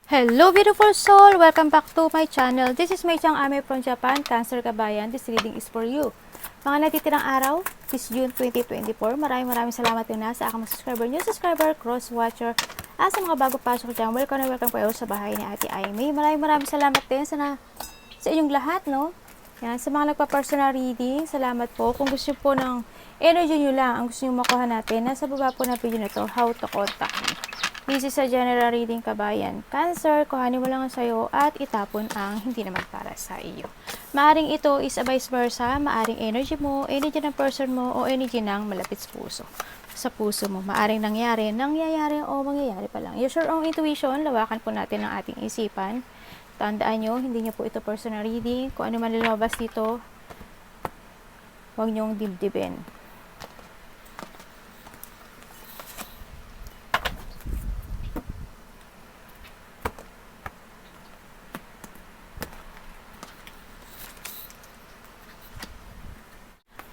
Hello beautiful soul! Welcome back to my channel. This is Mei Chang Ame from Japan, Cancer Kabayan. This reading is for you. Mga natitirang araw, this June 2024. Maraming salamat din na sa aking mga subscriber, cross-watcher, at sa mga bago pasok dyan. Welcome na welcome kayo sa bahay ni Ate Aimee. Maraming salamat din sa inyong lahat, no? Yan, sa mga nagpa-personal reading, salamat po. Kung gusto po ng energy nyo lang, ang gusto nyo makuha natin, nasa baba po na video na to, how to contact me. This is a general reading, kabayan. Cancer, kuhanin mo lang ang sayo at itapon ang hindi naman para sa iyo. Maaring ito is a vice versa, maaring energy mo, energy ng person mo, o energy ng malapit sa puso. Sa puso mo, maaring nangyayari o mangyayari pa lang. Use your own intuition, lawakan po natin ang ating isipan. Tandaan nyo, hindi nyo po ito personal reading. Kung ano man lumabas dito, huwag nyong dibdibin.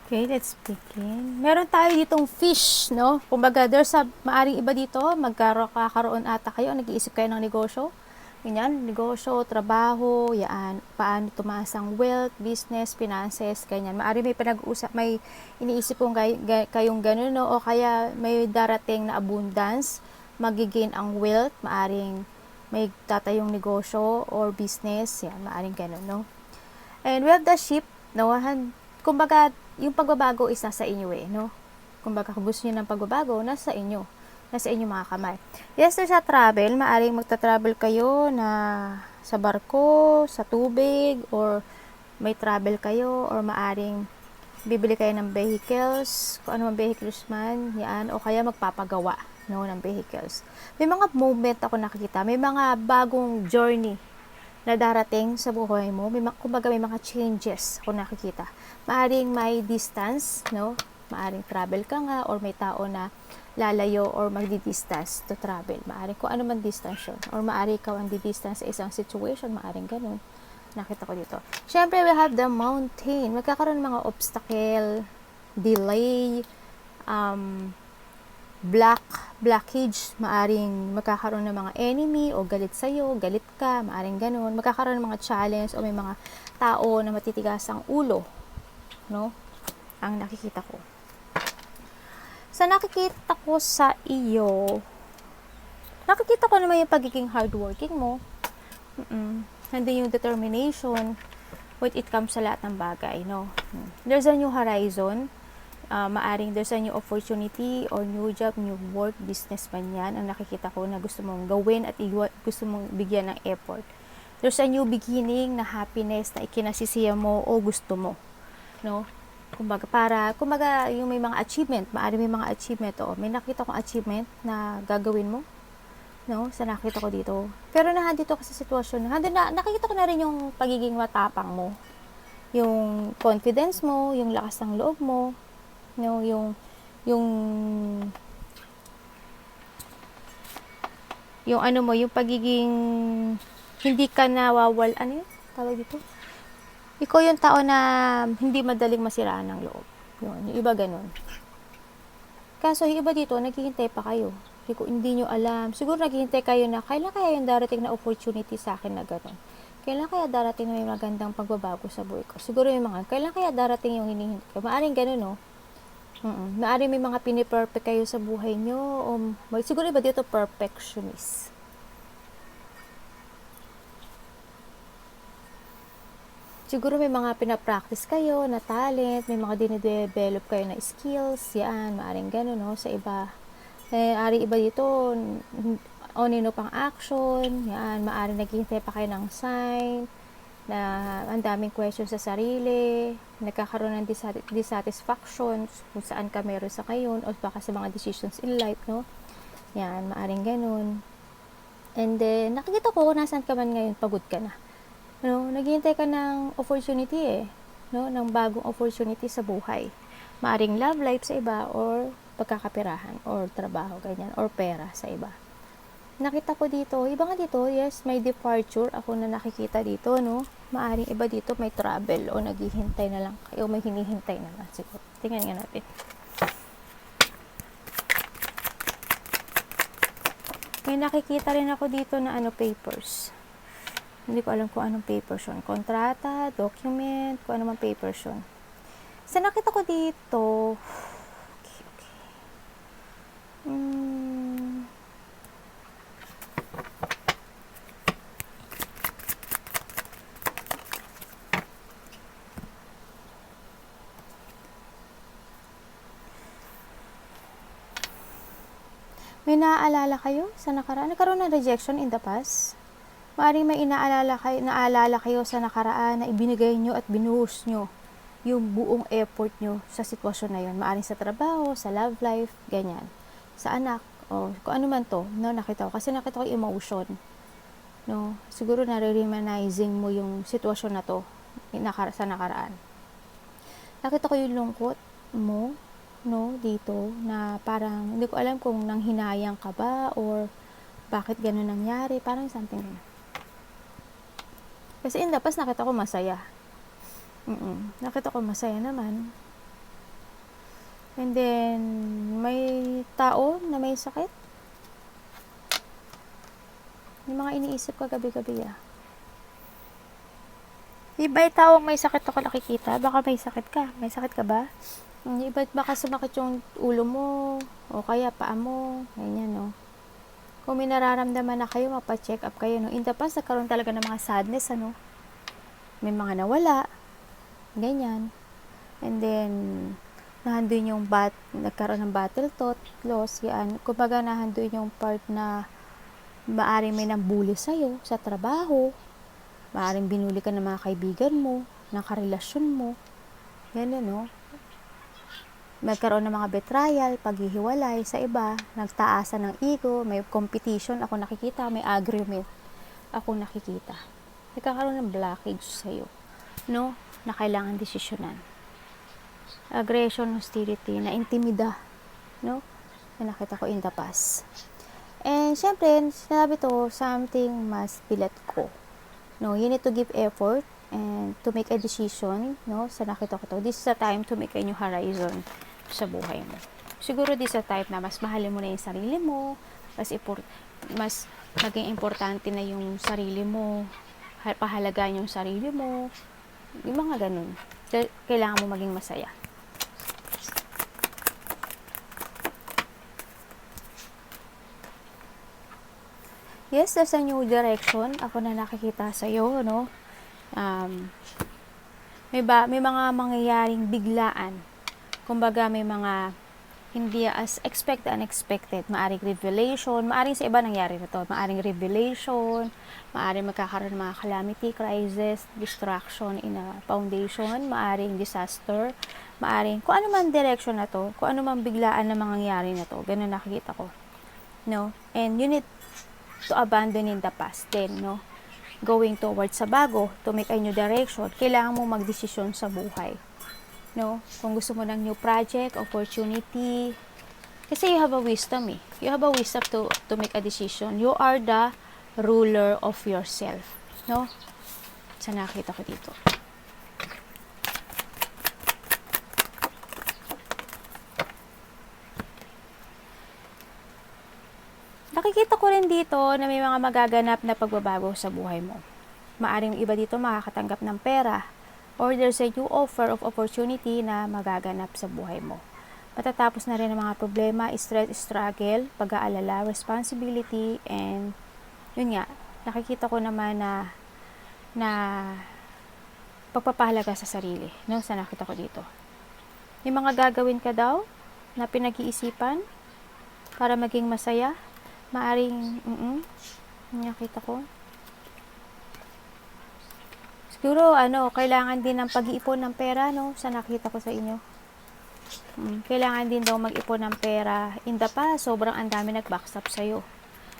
Okay, let's begin. Meron tayo ditong fish, no? Kumbaga, there's a maaring iba dito, magkakaroon ata kayo, nag-iisip kayo ng negosyo. Ganyan, negosyo, trabaho, yan, paano tumaas ang wealth, business, finances, ganyan. Maaring may pinag-uusap, may iniisip kong kayong ganun, no? O kaya may darating na abundance, magiging ang wealth, maaring may tatayong negosyo or business, yan, maaring ganun, no? And we have the ship, no? Kumbaga, yung pagbabago is nasa inyo no? Kumbaga, kung gusto niyo ng pagbabago, nasa inyo mga kamay. Yes, there's a travel, maaring magta-travel kayo na sa barko, sa tubig, or may travel kayo, or maaring bibili kayo ng vehicles, kung ano mang vehicles man, yan, o kaya magpapagawa, no, ng vehicles. May mga movement ako nakikita, may mga bagong journey na darating sa buhay mo, kumbaga may mga changes ako nakikita. Maaring may distance, no? Maaring travel ka nga, or may tao na lalayo or magdi-distance to travel. Maaring kung ano man distance yun. Or maaring ikaw ang di-distance sa isang situation, maaring ganun. Nakita ko dito. Siyempre, we have the mountain. Magkakaroon ng mga obstacle, delay, blockage, maaring magkakaroon ng mga enemy o galit sa'yo, galit ka, maaring ganun. Magkakaroon ng mga challenge o may mga tao na matitigas ang ulo, no? Ang nakikita ko. Sa nakikita ko sa iyo, nakikita ko naman yung pagiging hardworking mo. Nandun yung determination when it comes sa lahat ng bagay, no? There's a new horizon. Maaring there's a new opportunity or new job, new work, business man yan, ang nakikita ko na gusto mong gawin at gusto mong bigyan ng effort. There's a new beginning na happiness na ikinasisiya mo o gusto mo, no? Kumbaga yung may mga achievement, maaring may mga achievement, may nakita kong achievement na gagawin mo, no? Sa nakita ko dito. Pero nandito ka sa sitwasyon, nakikita ko na rin yung pagiging matapang mo, yung confidence mo, yung lakas ng loob mo, no, yung ano mo, yung pagiging hindi ka nawawal, ano yun? Tawag dito? Ikaw yung tao na hindi madaling masiraan ng loob. Yun, yung iba ganun. Kaso yung iba dito, naghihintay pa kayo. Hindi nyo alam. Siguro naghihintay kayo na kailan kaya yung darating na opportunity sa akin na ganun. Kailan kaya darating na may magandang pagbabago sa buhay ko? Siguro yung mga, kailan kaya darating yung hinihintay ko? Maaring ganun, no? Maaring may mga piniperfect kayo sa buhay nyo, o siguro iba dito perfectionist. Siguro may mga pinapractice kayo na talent, may mga dinidevelop kayo na skills, yan, maaring gano'n, no, sa iba. Maaring iba dito, onino pang action, yan, maaring naghihintay pa kayo ng sign, na ang daming questions sa sarili, nagkakaroon ng dissatisfaction kung saan ka meron sa ngayon, o baka sa mga decisions in life, no? Yan, maaring ganun. And then, nakikita ko, nasaan ka man ngayon, pagod ka na. No? Naghihintay ka ng opportunity, no? Ng bagong opportunity sa buhay. Maaring love life sa iba, or pagkakapirahan, or trabaho, ganyan, or pera sa iba. Nakita ko dito, iba nga dito, yes, may departure ako na nakikita dito, no? Maaring iba dito may travel o naghihintay na lang kayo, may hinihintay na lang siguro. Tingnan nga natin. May nakikita rin ako dito na ano, papers. Hindi ko alam kung anong papers yun. Kontrata, document, kung ano man papers yun. Sa nakita ko dito, okay. May naaalala kayo sa nakaraan? Nagkaroon ng rejection in the past? Maaaring may naalala kayo sa nakaraan na ibinigay nyo at binuhos nyo yung buong effort nyo sa sitwasyon na yun. Maaaring sa trabaho, sa love life, ganyan. Sa anak, o kung ano man to, no, nakita ko. Kasi nakita ko yung emotion. No, siguro nare-remanizing mo yung sitwasyon na to sa nakaraan. Nakita ko yung lungkot mo, no, dito, na parang, hindi ko alam kung nanghinayang ka ba, or bakit ganun nangyari, parang something. Kasi in the past, nakita ko masaya. Nakita ko masaya naman. And then, may tao na may sakit. Yung mga iniisip ko gabi-gabi, Iba yung taong may sakit ako nakikita. Baka may sakit ka. May sakit ka ba? Iba, baka sumakit yung ulo mo, o kaya paa mo, ganyan, no. Kung may nararamdaman na kayo, mapa-check up kayo, no. In the past, nagkaroon talaga ng mga sadness, ano. May mga nawala, ganyan. And then, nahandoy yung nagkaroon ng battle thought, loss, yan. Kumbaga, nahandoy yung part na maaring may nambuli sa'yo sa trabaho, maaring binuli ka ng mga kaibigan mo, ng karelasyon mo, yan, no. Magkaroon ng mga betrayal, paghihiwalay sa iba, nagtaasan ng ego, may competition, ako nakikita, may agreement, ako nakikita. Nagkakaroon ng blockage sa'yo, no, na kailangan desisyonan. Aggression, hostility, na intimida, no, na nakita ko in the past. And syempre, sinabi to, something must be let go. No, you need to give effort and to make a decision, no, sa nakita ko to. This is a time to make a new horizon sa buhay mo. Siguro this is a time na mas mahalin mo na yung sarili mo, mas maging importante na yung sarili mo, pahalagaan yung sarili mo, yung mga ganun. Kailangan mo maging masaya. Yes, there's a new direction. Ako na nakikita sa'yo, no? May mga mangyayaring biglaan. Kumbaga, may mga hindi as unexpected. Maaring revelation. Maaring sa iba nangyari na to. Maaring revelation. Maaring magkakaroon ng mga calamity, crisis, distraction in a foundation. Maaring disaster. Maaring, kung ano man direction na to, kung ano man biglaan na mangyayari na to, ganun nakikita ko. No? And you need to abandon in the past then, no? Going towards sa bago, to make a new direction, kailangan mo magdesisyon sa buhay. No? Kung gusto mo ng new project, opportunity, kasi you have a wisdom, You have a wisdom to make a decision. You are the ruler of yourself. No? Sa nakita ko dito. Nakikita ko rin dito na may mga magaganap na pagbabago sa buhay mo. Maaring iba dito makakatanggap ng pera, or there's a new offer of opportunity na magaganap sa buhay mo. Matatapos na rin ang mga problema, stress, struggle, pag-aalala, responsibility, and yun nga, nakikita ko naman na pagpapahalaga sa sarili, no? Sa nakita ko dito. May mga gagawin ka daw na pinag-iisipan para maging masaya. Maaring, nakita ko. Siguro, kailangan din ng pag-iipon ng pera, no? Sa nakita ko sa inyo. Kailangan din daw mag-ipon ng pera. In the past, sobrang andami nag-backstab sa'yo,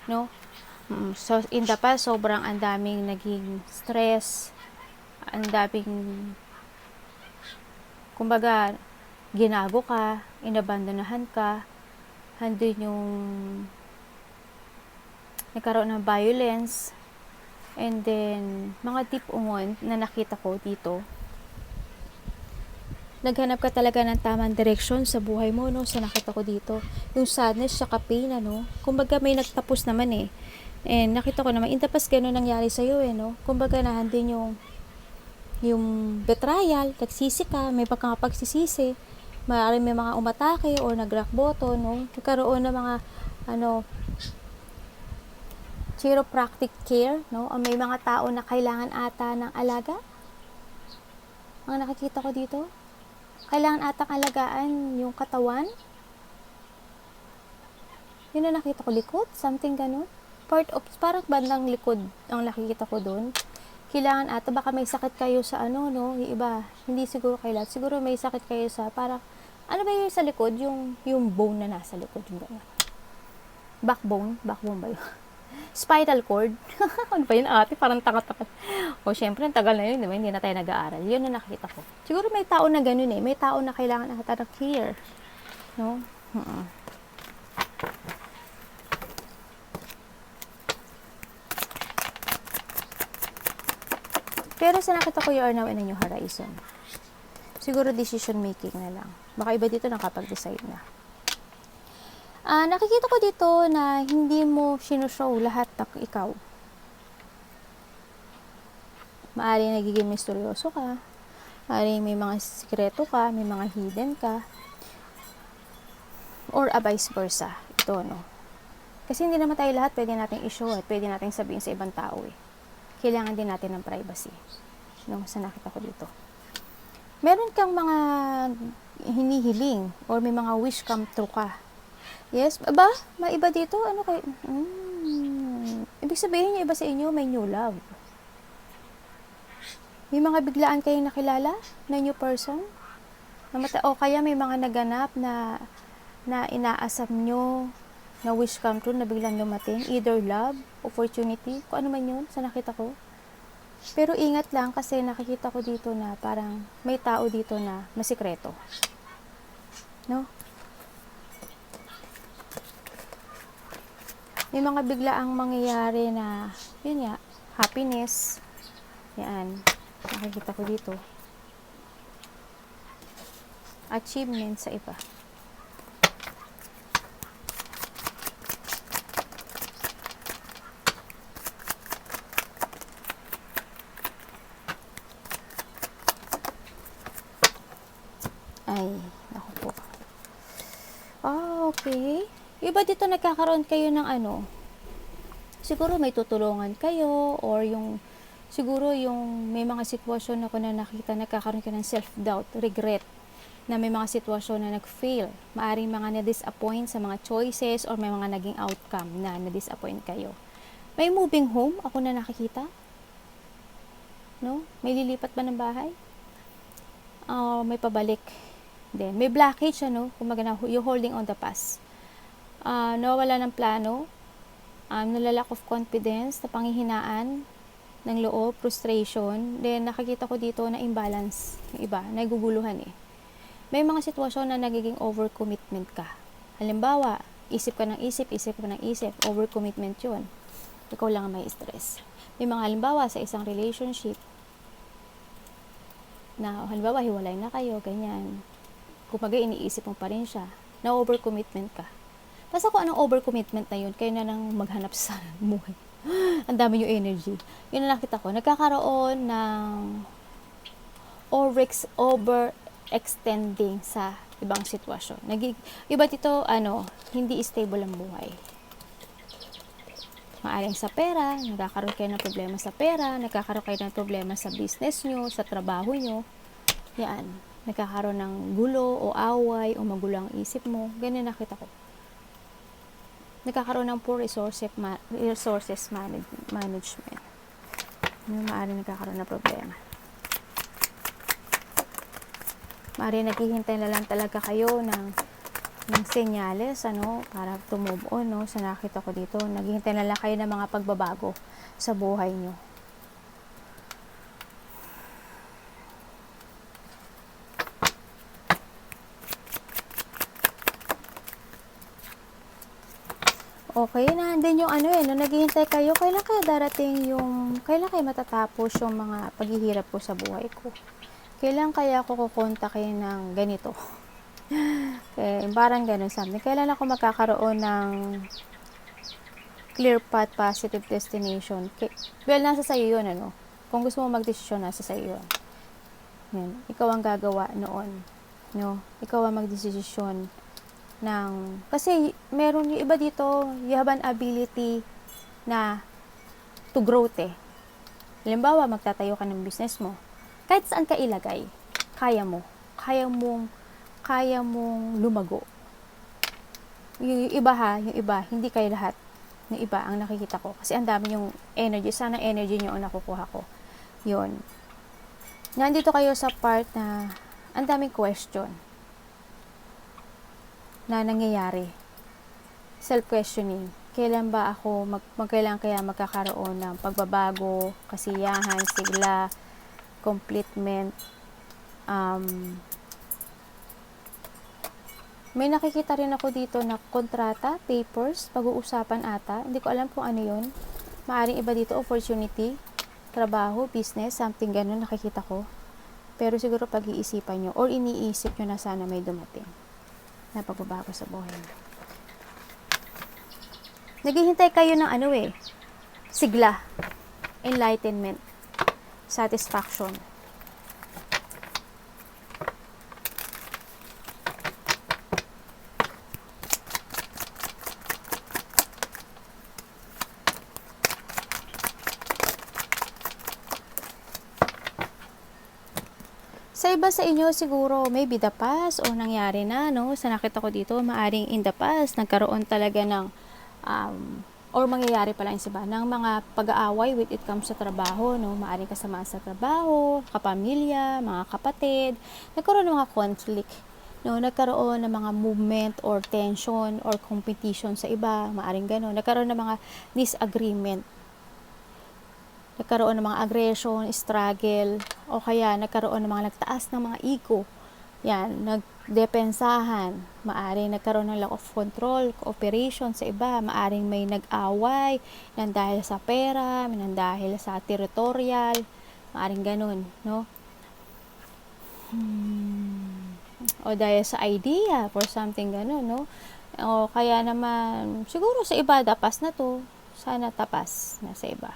no? So, in the past, sobrang andaming naging stress, andaming, kumbaga, ginago ka, inabandonahan ka, handun yung nagkaroon ng violence, and then, mga deep umon na nakita ko dito. naghanap ka talaga ng tamang direksyon sa buhay mo, no? Sa nakita ko dito. Yung sadness, tsaka pain, ano? Kumbaga, may nagtapos naman eh. And nakita ko naman, intapas gano'n nangyari sa'yo eh, no? Kumbaga, nahandin yung betrayal, nagsisi ka, may pagkakapagsisisi, maaaring may mga umatake or nag-rock bottom, no? Nagkaroon ng mga, ano, chiropractic care, no? O may mga tao na kailangan ata ng alaga. Ang nakikita ko dito, kailangan atang alagaan yung katawan. Yun na nakita ko, likod, something ganun. Parang bandang likod ang nakikita ko doon. Kailangan ata, baka may sakit kayo sa ano, no? Yung iba, hindi siguro kailangan. Siguro may sakit kayo sa, parang, ano ba yung sa likod? Yung bone na nasa likod, yung ganyan. Backbone ba yun? Spinal cord. Ano ba yun ate? Parang tanga-tanga. O syempre, ang tagal na yun, diba? Hindi na tayo nag-aaral. Yun na nakita ko. Siguro may tao na ganun eh. May tao na kailangan ata ng care. No? Pero sa nakita ko, you are now in a new horizon. Siguro decision making na lang. Baka iba dito nakapag-decide na. Nakikita ko dito na hindi mo sinushow lahat ng ikaw. Maaaring nagiging misteryoso ka, maaaring may mga sikreto ka, may mga hidden ka, or vice versa. Ito, no? Kasi hindi naman tayo lahat pwede natin i-show at pwede natin sabihin sa ibang tao eh. Kailangan din natin ng privacy. No? Sa nakita ko dito. Meron kang mga hinihiling or may mga wish come true ka. Yes, maiba dito, ano kayo? Ibig sabihin yung iba sa inyo, may new love. May mga biglaan kayong nakilala na new person. O kaya may mga naganap na inaasam nyo, na wish come true, na biglang lumating. Either love, opportunity, kung ano man yun, sa nakita ko. Pero ingat lang kasi nakikita ko dito na parang may tao dito na masikreto. No? May mga biglaang mangyayari na, yun nga, happiness. Yan. Nakikita ko dito. Achievement sa iba. Ay, naku po. Okay. Iba dito nagkakaroon kayo ng ano, siguro may tutulungan kayo or siguro yung may mga sitwasyon ako na nakita nagkakaroon kayo ng self-doubt, regret, na may mga sitwasyon na nag-fail. Maaring mga na-disappoint sa mga choices or may mga naging outcome na na-disappoint kayo. May moving home ako na nakikita. No? May lilipat ba ng bahay? May pabalik. Then, may blockage, ano? Kumaga you're holding on the past. Nawala ng plano, nalalack of confidence, na panghihinaan ng loob, frustration. Then, nakikita ko dito na imbalance. Yung iba, naguguluhan eh. May mga sitwasyon na nagiging overcommitment ka. Halimbawa, isip ka ng isip ka ng isip, overcommitment yun. Ikaw lang ang may stress. May mga halimbawa sa isang relationship, na halimbawa, hiwalay na kayo, ganyan. Kumaga, iniisip mo pa rin siya, na overcommitment ka. Basta kung anong overcommitment na yun, kayo na nang maghanap sa buhay. Ang dami yung energy. Yun na nakita ko. Nagkakaroon ng overextending sa ibang sitwasyon. Iba dito, hindi stable ang buhay. Maaring sa pera, nagkakaroon kayo ng problema sa pera, nagkakaroon kayo ng problema sa business nyo, sa trabaho nyo. Yan. Nagkakaroon ng gulo o away o magulo ang isip mo. Ganyan nakita ko. Nagkakaroon ng poor resources management. Maaaring nagkakaroon ng problema. Maaaring naghihintay na lang talaga kayo ng senyales, para to move on, Sa nakita ko dito, naghihintay na lang kayo ng mga pagbabago sa buhay nyo. Okay, nandun yung naghihintay kayo, kailan kayo matatapos yung mga paghihirap ko sa buhay ko? kailan kaya ako kukontakin ng ganito? Parang ganun sabi. Kailan ako magkakaroon ng clear path, positive destination? Well, nasa sa'yo yun, ano? Kung gusto mo magdesisyon, nasa sa'yo yun. Yan. Ikaw ang gagawa noon. No? Ikaw ang magdesisyon ng... Kasi, meron yung iba dito, you have an ability na to growth eh. Halimbawa, magtatayo ka ng business mo. Kahit saan ka ilagay, kaya mo. Kaya mong lumago. Yung iba hindi kayo lahat. Yung iba ang nakikita ko. Kasi ang dami yung energy. Sana energy nyo ang nakukuha ko. Yun. Nandito kayo sa part na ang daming question na nangyayari. Self-questioning. Kailan ba ako, kailan kaya magkakaroon ng pagbabago, kasiyahan, sigla, completement, may nakikita rin ako dito na kontrata, papers, pag-uusapan ata. Hindi ko alam kung ano yun. Maaring iba dito, opportunity, trabaho, business, something ganun nakikita ko. Pero siguro pag-iisipan nyo or iniisip nyo na sana may dumating na pagbabago sa buhay. Naghihintay kayo ng sigla, enlightenment, satisfaction. Sa iba sa inyo siguro maybe the past o nangyari na, no? Sa nakita ko dito, maaring in the past nagkaroon talaga ng or mangyayari pala yung iba ng mga pag-aaway with it comes sa trabaho, no? Maaring kasama sa trabaho, kapamilya, mga kapatid, nagkaroon ng mga conflict, no? Nagkaroon ng mga movement or tension or competition sa iba, maaring gano'n. Nagkaroon ng mga disagreement. Nagkaroon ng mga aggression, struggle, o kaya nagkaroon ng mga nagtaas ng mga ego. Yan, nagdepensahan. Maaring nagkaroon ng lack of control, cooperation sa iba. Maaring may nag-away, nang dahil sa pera, nang dahil sa territorial. Maaring ganun, no? O dahil sa idea for something ganun, no? O kaya naman, siguro sa iba, tapas na to. Sana tapas na sa iba.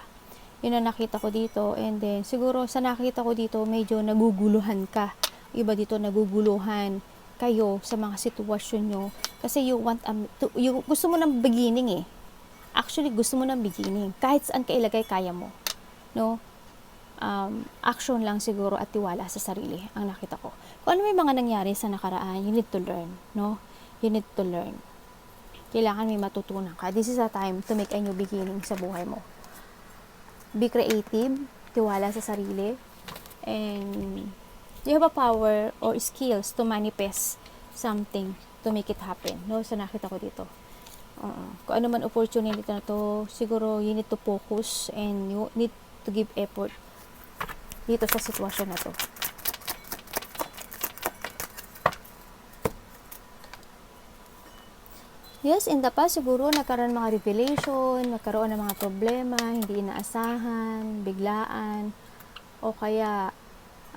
Yun ang nakita ko dito. And then, siguro sa nakita ko dito, medyo naguguluhan ka. Iba dito, naguguluhan kayo sa mga sitwasyon nyo. Kasi gusto mo ng beginning eh. Actually, gusto mo ng beginning. Kahit saan ka ilagay, kaya mo. No? Action lang siguro at tiwala sa sarili ang nakita ko. Kung ano may mga nangyari sa nakaraan, you need to learn. No? You need to learn. Kailangan may matutunan ka. This is a time to make a new beginning sa buhay mo. Be creative, tiwala sa sarili, and you have a power or skills to manifest something to make it happen. No? So, nakita ko dito. Kung ano man opportunity na to, siguro you need to focus and you need to give effort dito sa sitwasyon na to. Yes, in the past, siguro nagkaroon ng mga revelation, nagkaroon ng mga problema, hindi inaasahan, biglaan, o kaya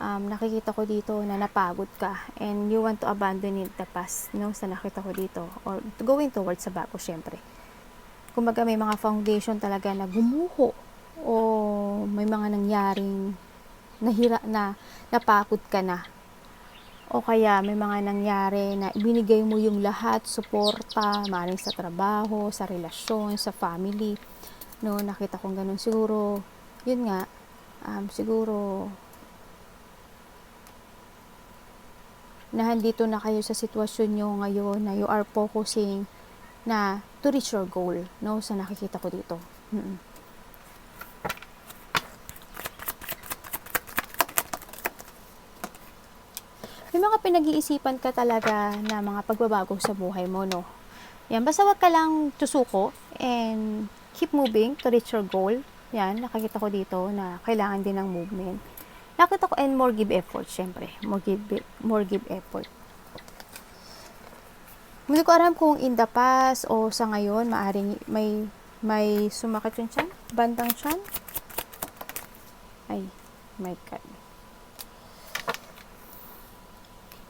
nakikita ko dito na napagod ka and you want to abandon it the past, no? Sa nakita ko dito, or going towards sa bago, syempre. Kumbaga may mga foundation talaga na gumuho o may mga nangyaring na napagod ka na. O kaya may mga nangyari na ibinigay mo yung lahat, suporta, maaaring sa trabaho, sa relasyon, sa family. No, nakita kong ganun. Siguro, yun nga, siguro, nahandito na kayo sa sitwasyon nyo ngayon na you are focusing na to reach your goal. No, sa nakikita ko dito. May mga pinag-iisipan ka talaga na mga pagbabago sa buhay mo, no? Yan, basta wag ka lang tusuko and keep moving to reach your goal. Yan, nakakita ko dito na kailangan din ng movement. Nakita ko, and more give effort, syempre. More give effort. Hindi ko alam kung in the past o sa ngayon, maaring may sumakit yung tiyan, bandang tiyan. Ay, my God.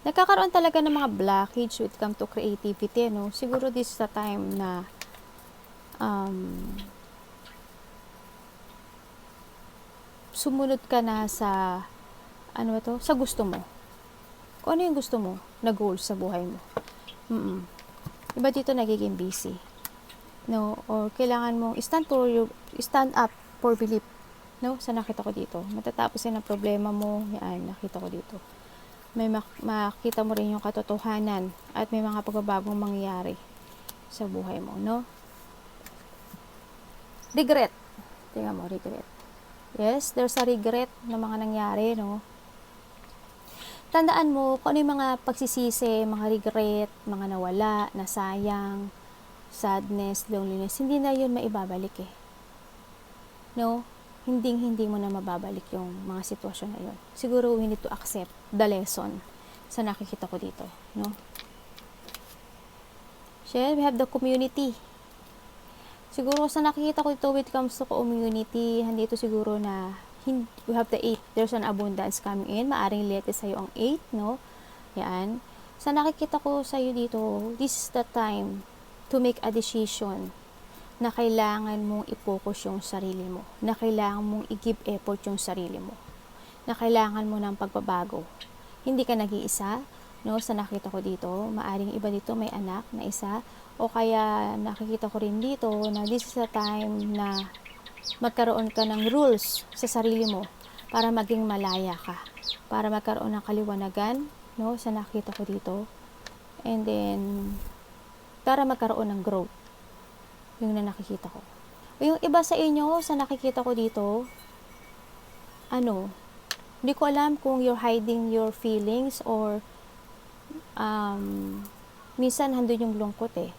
Nagkakaroon talaga ng mga blockage when it comes to creativity, no? Siguro this is the time na sumunod ka na sa ano ba to? Sa gusto mo. Kung ano yung gusto mo na goals sa buhay mo. Iba dito nagiging busy. No? Or kailangan mong stand up for belief. No? Sa nakita ko dito. Matatapos yan ang problema mo. Yan, nakita ko dito. May makita mo rin yung katotohanan at may mga pagbabagong mangyayari sa buhay mo, no? Regret. Tingnan mo, regret. Yes, there's a regret na mga nangyari, no? Tandaan mo kung ano yung mga pagsisisi, mga regret, mga nawala, nasayang, sadness, loneliness, hindi na yun maibabalik eh. No? Hindi mo na mababalik yung mga sitwasyon na yun. Siguro we need to accept the lesson sa nakikita ko dito. No? Share, we have the community. Siguro sa nakikita ko dito when it comes to community, handito siguro na we have the 8. There's an abundance coming in. Maaring late sa'yo ang 8, no? Yan. Sa nakikita ko sa'yo dito, this is the time to make a decision na kailangan mong i-focus yung sarili mo. Na kailangan mong i-give effort yung sarili mo. Na kailangan mo ng pagbabago. Hindi ka nag-iisa, no? Sa nakita ko dito, maaring iba dito may anak na isa, o kaya nakikita ko rin dito na this is the time na magkaroon ka ng rules sa sarili mo para maging malaya ka, para magkaroon ng kaliwanagan, no, sa nakita ko dito, and then para magkaroon ng growth, yung na nakikita ko. O yung iba sa inyo, sa nakikita ko dito, hindi ko alam kung you're hiding your feelings or minsan handun yung lungkot eh.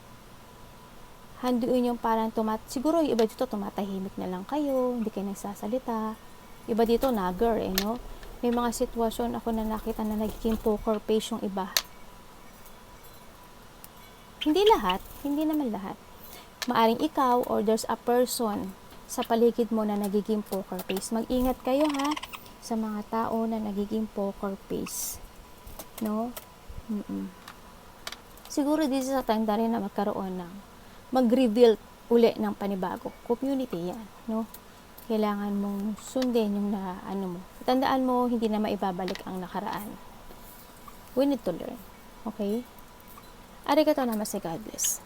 Handuin yung parang siguro yung iba dito tumatahimik na lang kayo, hindi kayo nagsasalita. Iba dito nagger eh, no? May mga sitwasyon ako na nakita na nagiging poker face yung iba. Hindi lahat, hindi naman lahat. Maaring ikaw or there's a person sa paligid mo na nagiging poker face. Mag-ingat kayo ha sa mga tao na nagiging poker face. No? Siguro this is a time na rin na magkaroon ng mag-reveal uli ng panibago. Community yan, no? Kailangan mong sundin yung mo. Tandaan mo, hindi na maibabalik ang nakaraan. We need to learn. Okay? Arigatou namaste, God bless.